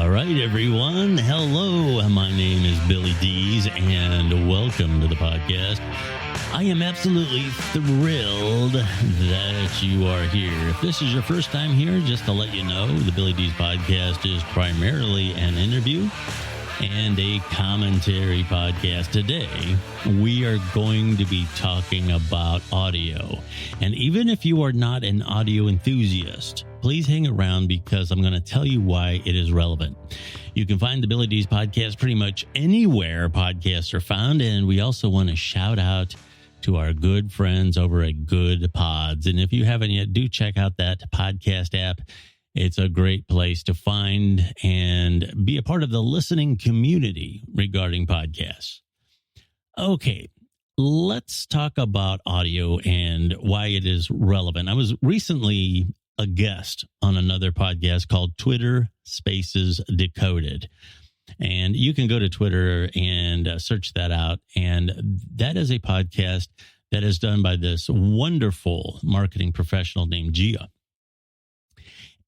All right, everyone. Hello. My name is Billy Dees, and welcome to the podcast. I am absolutely thrilled that you are here. If this is your first time here, just to let you know, the Billy Dees Podcast is primarily an interview and a commentary podcast. Today, we are going to be talking about audio. And even if you are not an audio enthusiast, please hang around because I'm going to tell you why it is relevant. You can find the Billy Dees Podcast pretty much anywhere podcasts are found. And we also want to shout out to our good friends over at Goodpods. And if you haven't yet, do check out that podcast app. It's a great place to find and be a part of the listening community regarding podcasts. Okay, let's talk about audio and why it is relevant. I was recently a guest on another podcast called Twitter Spaces Decoded. And you can go to Twitter and search that out. And that is a podcast that is done by this wonderful marketing professional named Gia.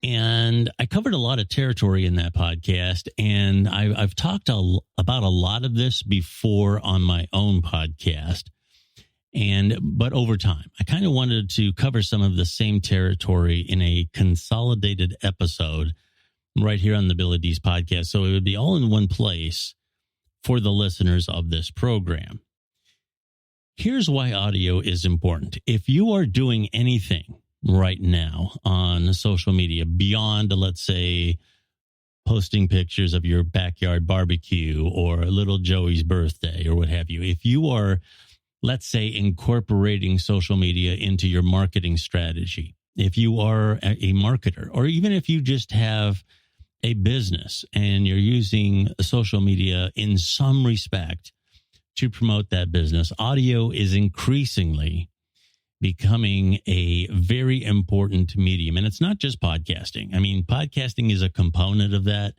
And I covered a lot of territory in that podcast, and I've talked about a lot of this before on my own podcast. But over time, I kind of wanted to cover some of the same territory in a consolidated episode right here on the Billy Dees Podcast. So it would be all in one place for the listeners of this program. Here's why audio is important. If you are doing anything right now on social media beyond, let's say, posting pictures of your backyard barbecue or little Joey's birthday or what have you, if you are, let's say, incorporating social media into your marketing strategy, if you are a marketer, or even if you just have a business and you're using social media in some respect to promote that business, audio is increasingly becoming a very important medium. And it's not just podcasting. I mean, podcasting is a component of that.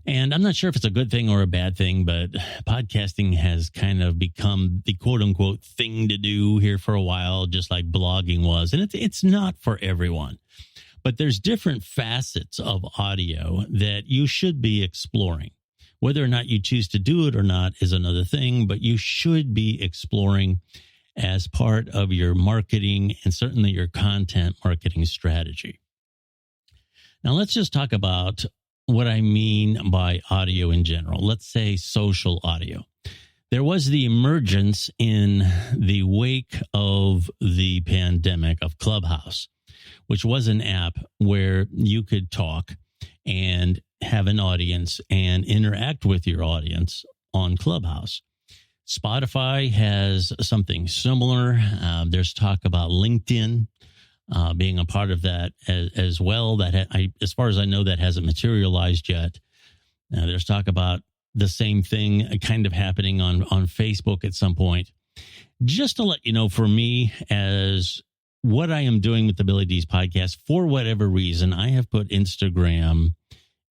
And I'm not sure if it's a good thing or a bad thing, but podcasting has kind of become the quote unquote thing to do here for a while, just like blogging was. And it's not for everyone, but there's different facets of audio that you should be exploring. Whether or not you choose to do it or not is another thing, but you should be exploring as part of your marketing and certainly your content marketing strategy. Now, let's just talk about what I mean by audio in general. Let's say social audio. There was the emergence in the wake of the pandemic of Clubhouse, which was an app where you could talk and have an audience and interact with your audience on Clubhouse. Spotify has something similar. There's talk about LinkedIn being a part of that as well. That as far as I know, that hasn't materialized yet. There's talk about the same thing kind of happening on Facebook at some point. Just to let you know, for me, as what I am doing with the Billy Dees Podcast, for whatever reason, I have put Instagram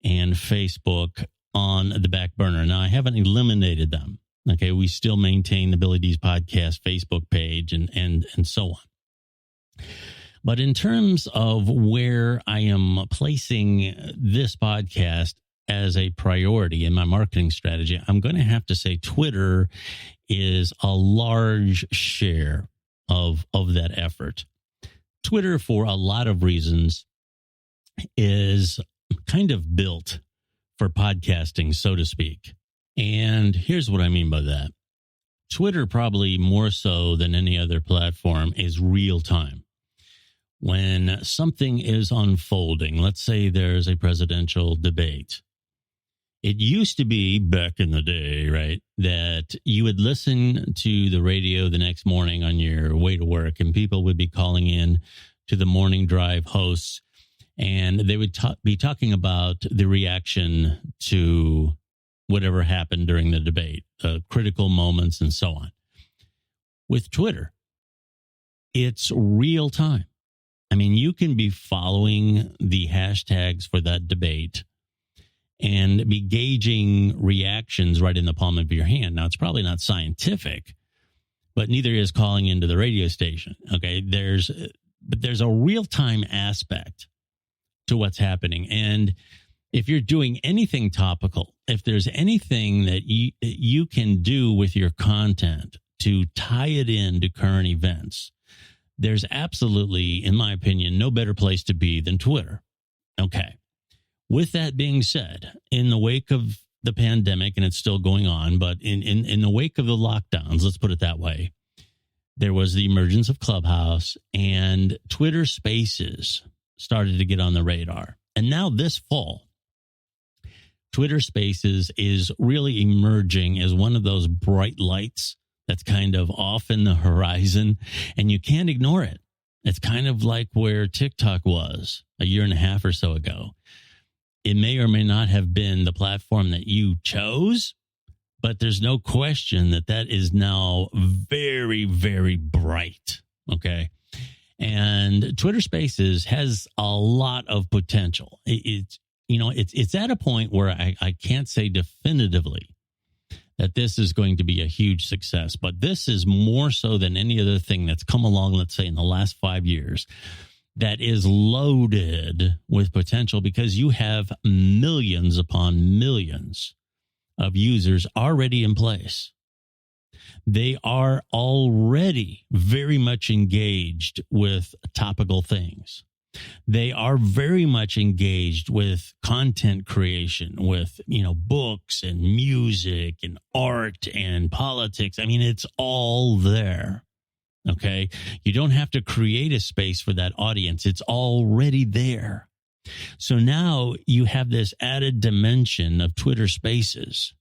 and Facebook on the back burner. Now, I haven't eliminated them. Okay, we still maintain the Billy Dees Podcast Facebook page and so on. But in terms of where I am placing this podcast as a priority in my marketing strategy, I'm going to have to say Twitter is a large share of that effort. Twitter, for a lot of reasons, is kind of built for podcasting, so to speak. And here's what I mean by that. Twitter, probably more so than any other platform, is real time. When something is unfolding, let's say there's a presidential debate. It used to be back in the day, right, that you would listen to the radio the next morning on your way to work, and people would be calling in to the morning drive hosts, and they would be talking about the reaction to whatever happened during the debate, critical moments, and so on. With Twitter, it's real time. I mean, you can be following the hashtags for that debate and be gauging reactions right in the palm of your hand. Now, it's probably not scientific, but neither is calling into the radio station. Okay, there's a real-time aspect to what's happening. And if you're doing anything topical, if there's anything that you can do with your content to tie it into current events, there's absolutely, in my opinion, no better place to be than Twitter. Okay. With that being said, in the wake of the pandemic, and it's still going on, but in the wake of the lockdowns, let's put it that way, there was the emergence of Clubhouse, and Twitter Spaces started to get on the radar. And now this fall, Twitter Spaces is really emerging as one of those bright lights that's kind of off in the horizon, and you can't ignore it. It's kind of like where TikTok was a year and a half or so ago. It may or may not have been the platform that you chose, but there's no question that that is now very, very bright. Okay. And Twitter Spaces has a lot of potential. It's at a point where I can't say definitively that this is going to be a huge success, but this is more so than any other thing that's come along, let's say, in the last 5 years, that is loaded with potential, because you have millions upon millions of users already in place. They are already very much engaged with topical things. They are very much engaged with content creation, with, books and music and art and politics. I mean, it's all there. Okay. You don't have to create a space for that audience. It's already there. So now you have this added dimension of Twitter Spaces.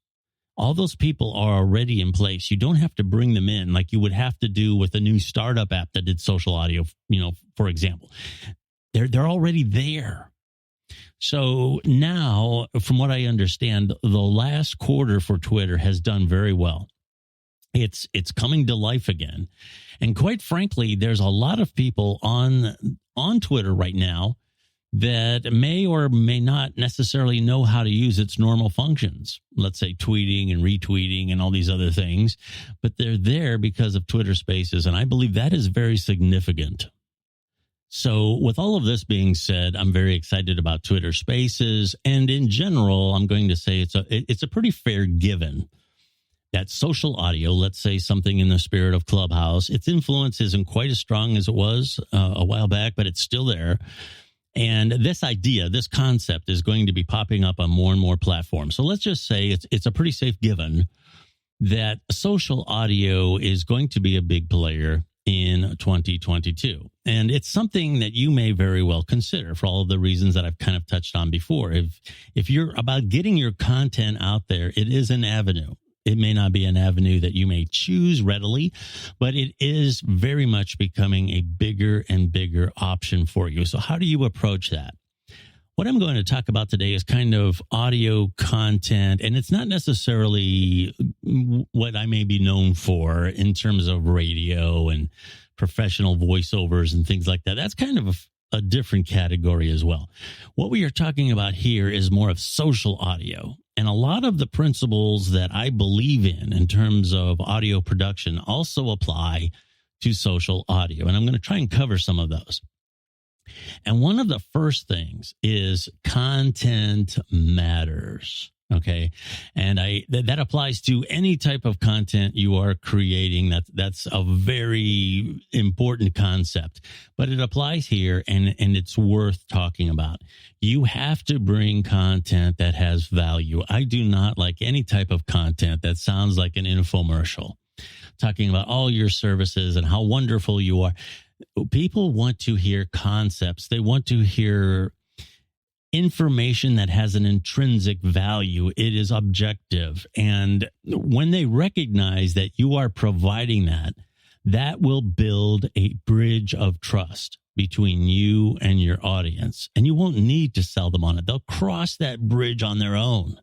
All those people are already in place. You don't have to bring them in like you would have to do with a new startup app that did social audio, for example. They're already there. So now, from what I understand, the last quarter for Twitter has done very well. It's coming to life again. And quite frankly, there's a lot of people on Twitter right now that may or may not necessarily know how to use its normal functions. Let's say tweeting and retweeting and all these other things, but they're there because of Twitter Spaces. And I believe that is very significant. So with all of this being said, I'm very excited about Twitter Spaces. And in general, I'm going to say it's a pretty fair given that social audio, let's say something in the spirit of Clubhouse, its influence isn't quite as strong as it was a while back, but it's still there. And this idea, this concept is going to be popping up on more and more platforms. So let's just say it's a pretty safe given that social audio is going to be a big player in 2022. And it's something that you may very well consider for all of the reasons that I've kind of touched on before. If you're about getting your content out there, it is an avenue. It may not be an avenue that you may choose readily, but it is very much becoming a bigger and bigger option for you. So how do you approach that? What I'm going to talk about today is kind of audio content, and it's not necessarily what I may be known for in terms of radio and professional voiceovers and things like that. That's kind of a different category as well. What we are talking about here is more of social audio. And a lot of the principles that I believe in terms of audio production also apply to social audio. And I'm going to try and cover some of those. And one of the first things is content matters. Okay. And that applies to any type of content you are creating. That's a very important concept, but it applies here and it's worth talking about. You have to bring content that has value. I do not like any type of content that sounds like an infomercial, talking about all your services and how wonderful you are. People want to hear concepts. They want to hear information that has an intrinsic value. It is objective. And when they recognize that you are providing that, that will build a bridge of trust between you and your audience. And you won't need to sell them on it. They'll cross that bridge on their own.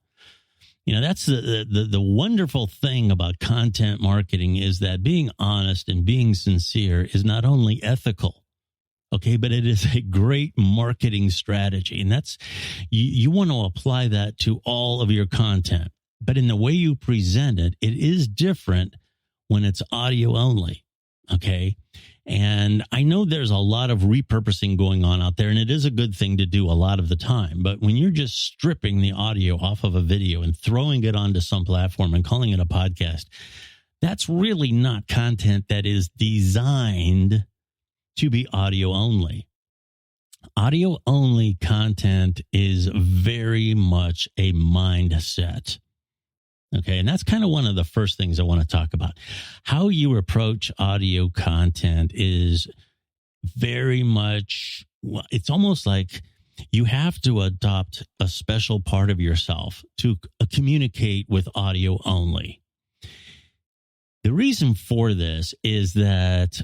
That's the wonderful thing about content marketing is that being honest and being sincere is not only ethical, okay, but it is a great marketing strategy. And that's, you want to apply that to all of your content. But in the way you present it, it is different when it's audio only, okay? And I know there's a lot of repurposing going on out there, and it is a good thing to do a lot of the time. But when you're just stripping the audio off of a video and throwing it onto some platform and calling it a podcast, that's really not content that is designed to be audio only. Audio only content is very much a mindset. Okay, and that's kind of one of the first things I want to talk about. How you approach audio content is very much, it's almost like you have to adopt a special part of yourself to communicate with audio only. The reason for this is that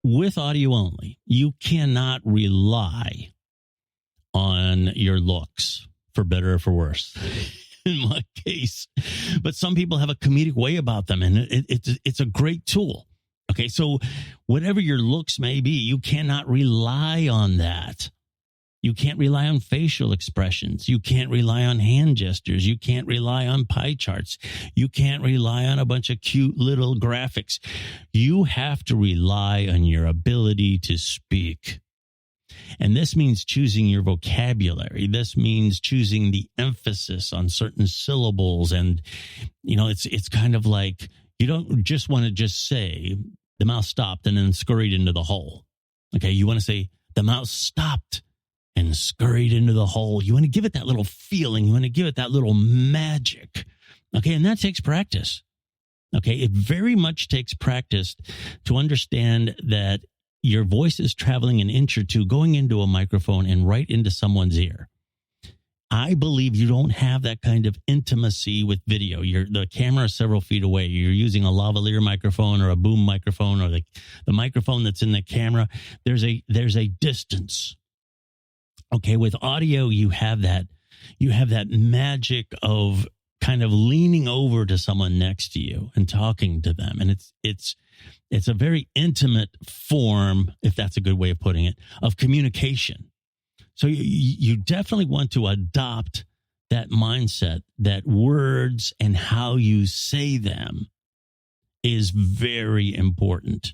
with audio only, you cannot rely on your looks, for better or for worse. In my case, but some people have a comedic way about them, and it's a great tool. Okay, so whatever your looks may be, you cannot rely on that. You can't rely on facial expressions. You can't rely on hand gestures. You can't rely on pie charts. You can't rely on a bunch of cute little graphics. You have to rely on your ability to speak. And this means choosing your vocabulary. This means choosing the emphasis on certain syllables. And, it's kind of like you don't just want to just say the mouse stopped and then scurried into the hole. Okay, you want to say the mouse stopped and scurried into the hole. You want to give it that little feeling. You want to give it that little magic. Okay, and that takes practice. Okay, it very much takes practice to understand that your voice is traveling an inch or two, going into a microphone and right into someone's ear. I believe you don't have that kind of intimacy with video. The camera is several feet away. You're using a lavalier microphone or a boom microphone or the microphone that's in the camera. There's a distance. Okay, with audio, you have that magic of kind of leaning over to someone next to you and talking to them. And it's a very intimate form, if that's a good way of putting it, of communication. So you definitely want to adopt that mindset that words and how you say them is very important.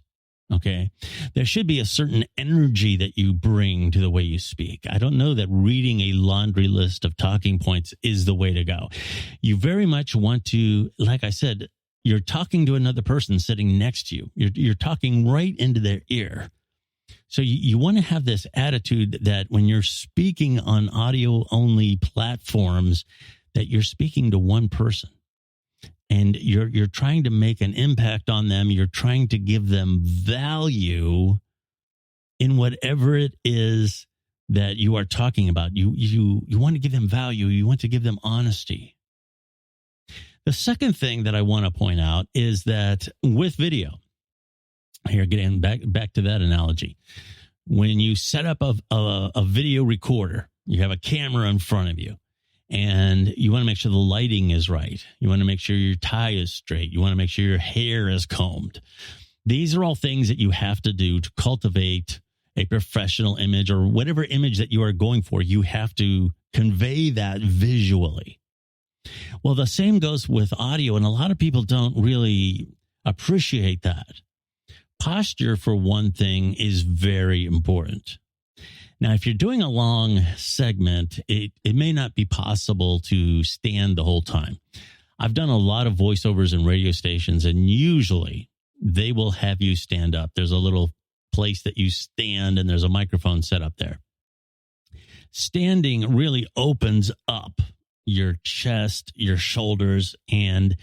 Okay. There should be a certain energy that you bring to the way you speak. I don't know that reading a laundry list of talking points is the way to go. You very much want to, like I said, you're talking to another person sitting next to you. You're talking right into their ear. So you want to have this attitude that when you're speaking on audio only platforms, that you're speaking to one person. And you're trying to make an impact on them. You're trying to give them value in whatever it is that you are talking about. You want to give them value. You want to give them honesty. The second thing that I want to point out is that with video, here getting back to that analogy, when you set up a video recorder, you have a camera in front of you. And you want to make sure the lighting is right. You want to make sure your tie is straight. You want to make sure your hair is combed. These are all things that you have to do to cultivate a professional image or whatever image that you are going for. You have to convey that visually. Well, the same goes with audio, and a lot of people don't really appreciate that. Posture, for one thing, is very important. Now, if you're doing a long segment, it may not be possible to stand the whole time. I've done a lot of voiceovers in radio stations, and usually they will have you stand up. There's a little place that you stand, and there's a microphone set up there. Standing really opens up your chest, your shoulders, and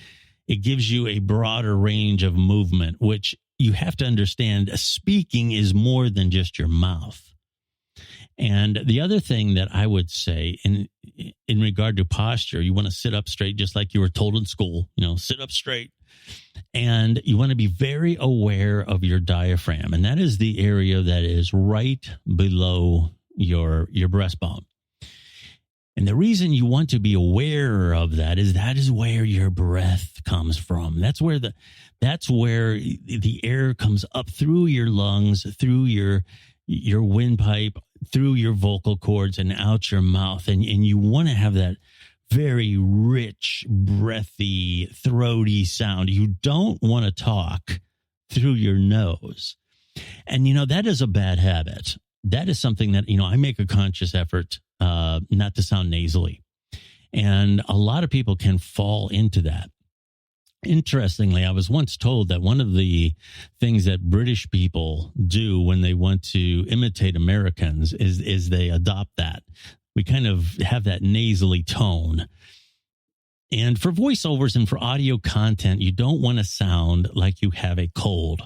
it gives you a broader range of movement, which you have to understand. Speaking is more than just your mouth. And the other thing that I would say in regard to posture, you want to sit up straight, just like you were told in school, sit up straight. And you want to be very aware of your diaphragm. And that is the area that is right below your breastbone. And the reason you want to be aware of that is where your breath comes from. That's where the air comes up through your lungs, through your windpipe, through your vocal cords and out your mouth. And you want to have that very rich, breathy, throaty sound. You don't want to talk through your nose. And, that is a bad habit. That is something that, I make a conscious effort not to sound nasally. And a lot of people can fall into that. Interestingly, I was once told that one of the things that British people do when they want to imitate Americans is they adopt that. We kind of have that nasally tone. And for voiceovers and for audio content, you don't want to sound like you have a cold.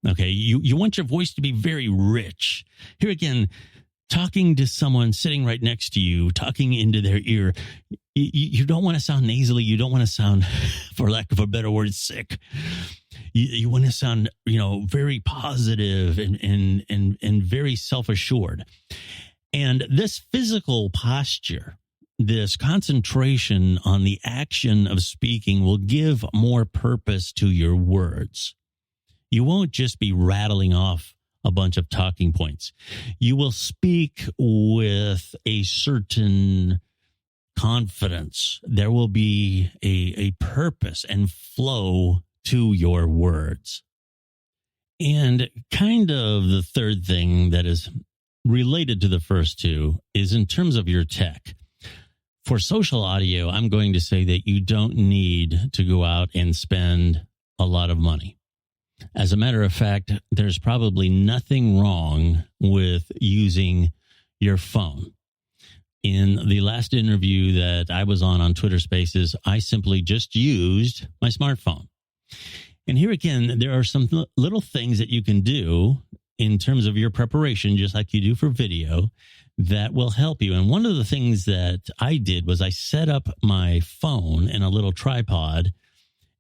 Okay, you want your voice to be very rich. Here again, talking to someone sitting right next to you, talking into their ear, you don't want to sound nasally. You don't want to sound, for lack of a better word, sick. You want to sound, very positive and very self-assured. And this physical posture, this concentration on the action of speaking will give more purpose to your words. You won't just be rattling off a bunch of talking points. You will speak with a certain confidence. There will be a purpose and flow to your words. And kind of the third thing that is related to the first two is in terms of your tech. For social audio, I'm going to say that you don't need to go out and spend a lot of money. As a matter of fact, there's probably nothing wrong with using your phone. In the last interview that I was on Twitter Spaces, I simply just used my smartphone. And here again, there are some little things that you can do in terms of your preparation, just like you do for video, that will help you. And one of the things that I did was I set up my phone in a little tripod,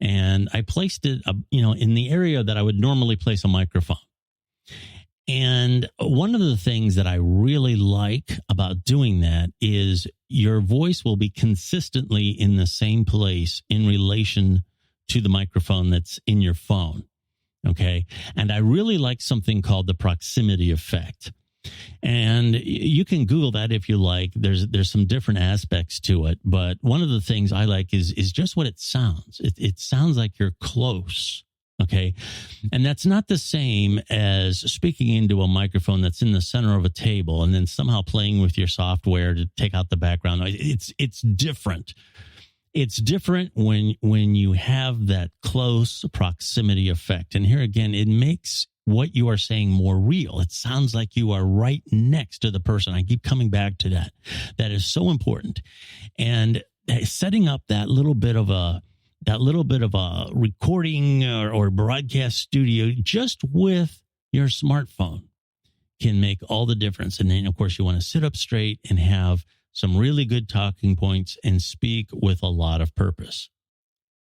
and I placed it, in the area that I would normally place a microphone. And one of the things that I really like about doing that is your voice will be consistently in the same place in relation to the microphone that's in your phone. Okay. And I really like something called the proximity effect. And you can Google that if you like. There's some different aspects to it. But one of the things I like is just what it sounds. It sounds like you're close. Okay. And that's not the same as speaking into a microphone that's in the center of a table and then somehow playing with your software to take out the background noise. It's different. It's different when you have that close proximity effect. And here again, it makes what you are saying more real. It sounds like you are right next to the person. I keep coming back to that. That is so important. And setting up that little bit of a recording or broadcast studio just with your smartphone can make all the difference. And then, of course, you want to sit up straight and have some really good talking points and speak with a lot of purpose.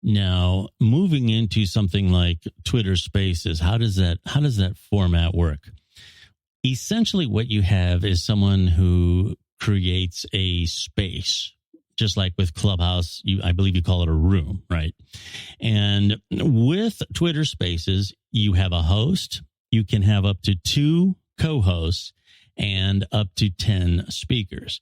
Now, moving into something like Twitter Spaces, how does that format work? Essentially, what you have is someone who creates a space. Just like with Clubhouse, I believe you call it a room, right? And with Twitter Spaces, you have a host. You can have up to 2 co-hosts and up to 10 speakers.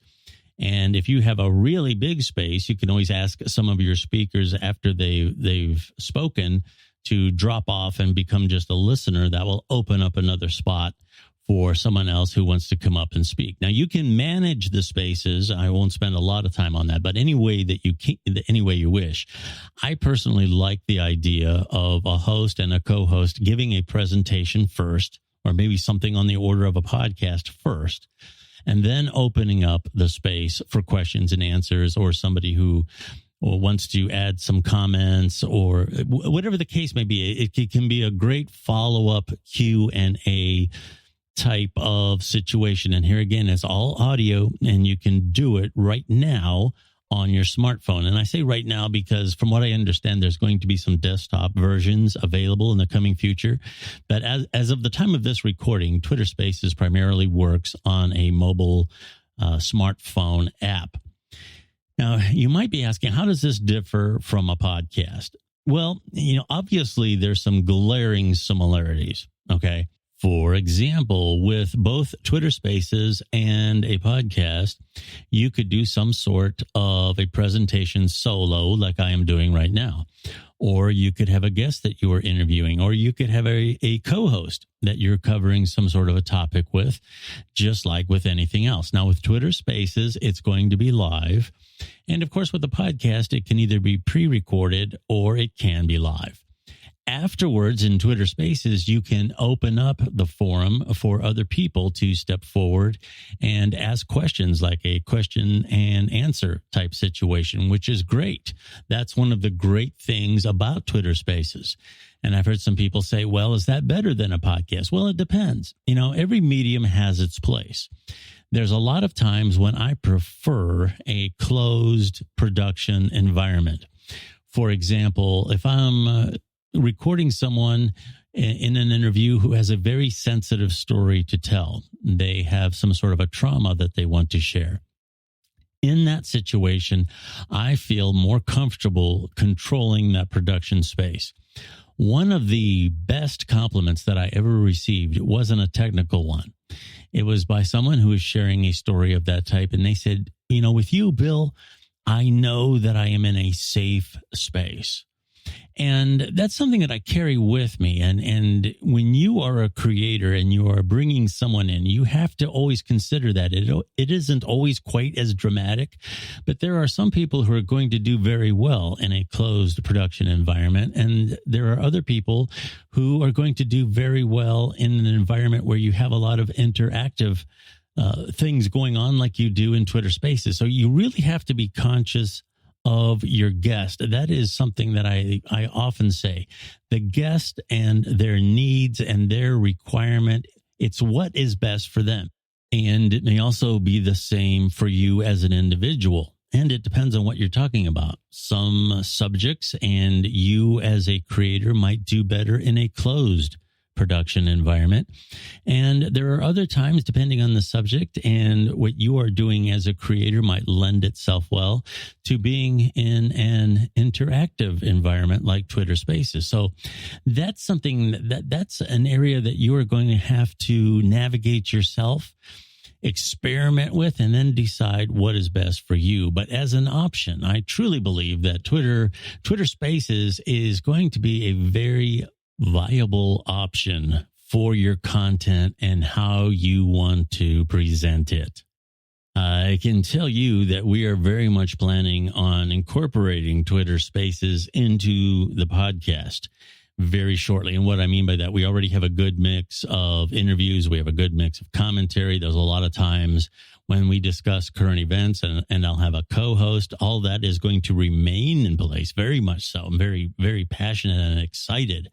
And if you have a really big space, you can always ask some of your speakers after they've spoken to drop off and become just a listener. That will open up another spot for someone else who wants to come up and speak. Now, you can manage the spaces. I won't spend a lot of time on that, but any way you wish. I personally like the idea of a host and a co-host giving a presentation first, or maybe something on the order of a podcast first, and then opening up the space for questions and answers, or somebody who wants to add some comments, or whatever the case may be. It can be a great follow-up Q&A type of situation. And here again, it's all audio, and you can do it right now on your smartphone. And I say right now because from what I understand, there's going to be some desktop versions available in the coming future. But as of the time of this recording, Twitter Spaces primarily works on a mobile smartphone app. Now, you might be asking, how does this differ from a podcast? Well, obviously there's some glaring similarities. Okay. For example, with both Twitter Spaces and a podcast, you could do some sort of a presentation solo like I am doing right now. Or you could have a guest that you are interviewing, or you could have a co-host that you're covering some sort of a topic with, just like with anything else. Now, with Twitter Spaces, it's going to be live. And of course, with the podcast, it can either be pre-recorded or it can be live. Afterwards, in Twitter Spaces, you can open up the forum for other people to step forward and ask questions, like a question and answer type situation, which is great. That's one of the great things about Twitter Spaces. And I've heard some people say, well, is that better than a podcast? Well, it depends. Every medium has its place. There's a lot of times when I prefer a closed production environment. For example, if I'm recording someone in an interview who has a very sensitive story to tell, they have some sort of a trauma that they want to share. In that situation, I feel more comfortable controlling that production space. One of the best compliments that I ever received wasn't a technical one. It was by someone who was sharing a story of that type. And they said, with you, Bill, I know that I am in a safe space. And that's something that I carry with me. And when you are a creator and you are bringing someone in, you have to always consider that. It isn't always quite as dramatic, but there are some people who are going to do very well in a closed production environment. And there are other people who are going to do very well in an environment where you have a lot of interactive things going on like you do in Twitter Spaces. So you really have to be conscious of your guest. That is something that I often say. The guest and their needs and their requirement, it's what is best for them. And it may also be the same for you as an individual. And it depends on what you're talking about. Some subjects and you as a creator might do better in a closed production environment. And there are other times, depending on the subject and what you are doing as a creator, might lend itself well to being in an interactive environment like Twitter Spaces. So that's something that's an area that you are going to have to navigate yourself, experiment with, and then decide what is best for you. But as an option, I truly believe that Twitter Spaces is going to be a very viable option for your content and how you want to present it. I can tell you that we are very much planning on incorporating Twitter Spaces into the podcast very shortly. And what I mean by that, we already have a good mix of interviews. We have a good mix of commentary. There's a lot of times when we discuss current events and I'll have a co-host. All that is going to remain in place, very much so. I'm very, very passionate and excited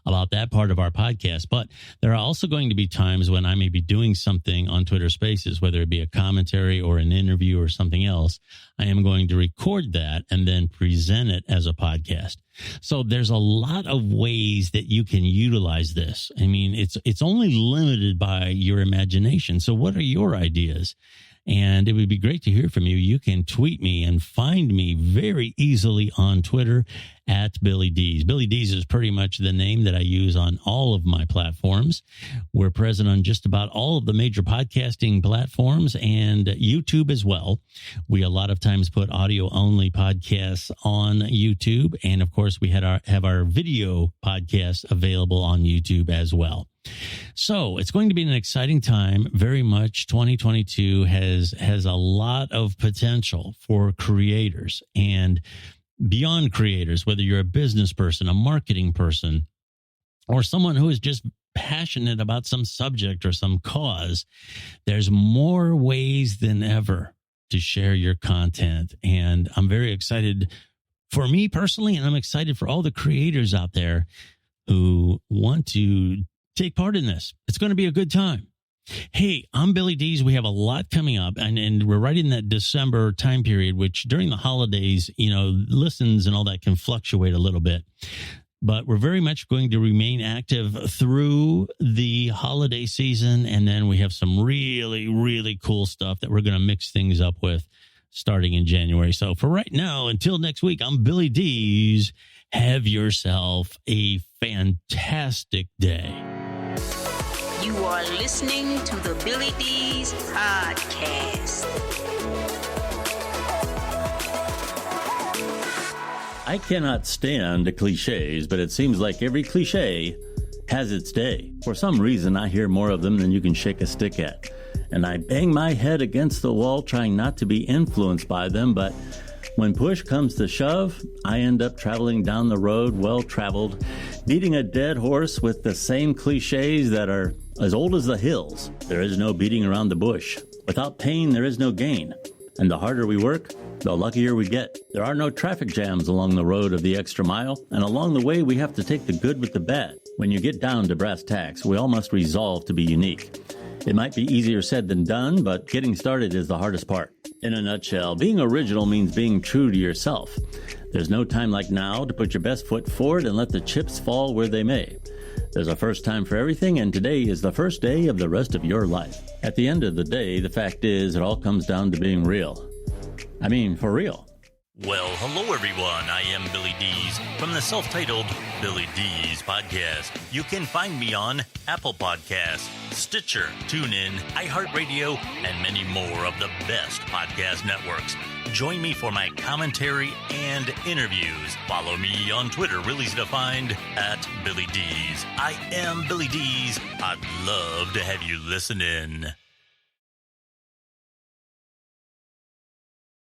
about that part of our podcast. But there are also going to be times when I may be doing something on Twitter Spaces, whether it be a commentary or an interview or something else. I am going to record that and then present it as a podcast. So there's a lot of ways that you can utilize this. I mean, it's only limited by your imagination. So what are your ideas? And it would be great to hear from you. You can tweet me and find me very easily on Twitter at Billy Dees. Billy Dees is pretty much the name that I use on all of my platforms. We're present on just about all of the major podcasting platforms and YouTube as well. We a lot of times put audio-only podcasts on YouTube. And, of course, we have our video podcasts available on YouTube as well. So it's going to be an exciting time. Very much 2022 has a lot of potential for creators and beyond creators, whether you're a business person, a marketing person, or someone who is just passionate about some subject or some cause. There's more ways than ever to share your content. And I'm very excited for me personally, and I'm excited for all the creators out there who want to take part in this. It's going to be a good time. Hey, I'm Billy Dees. We have a lot coming up, and we're right in that December time period, which during the holidays, listens and all that can fluctuate a little bit. But we're very much going to remain active through the holiday season, and then we have some really, really cool stuff that we're going to mix things up with starting in January. So for right now, until next week, I'm Billy Dees. Have yourself a fantastic day. You are listening to the Billy Dees Podcast. I cannot stand cliches, but it seems like every cliche has its day. For some reason, I hear more of them than you can shake a stick at. And I bang my head against the wall trying not to be influenced by them, but when push comes to shove, I end up traveling down the road well-traveled, beating a dead horse with the same cliches that are as old as the hills. There is no beating around the bush. Without pain, there is no gain. And the harder we work, the luckier we get. There are no traffic jams along the road of the extra mile, and along the way we have to take the good with the bad. When you get down to brass tacks, we all must resolve to be unique. It might be easier said than done, but getting started is the hardest part. In a nutshell, being original means being true to yourself. There's no time like now to put your best foot forward and let the chips fall where they may. There's a first time for everything, and today is the first day of the rest of your life. At the end of the day, the fact is, it all comes down to being real. I mean, for real. Well, hello everyone. I am Billy Dees from the self-titled Billy Dees Podcast. You can find me on Apple Podcasts, Stitcher, TuneIn, iHeartRadio, and many more of the best podcast networks. Join me for my commentary and interviews. Follow me on Twitter, real easy to find, at Billy Dees. I am Billy Dees. I'd love to have you listen in.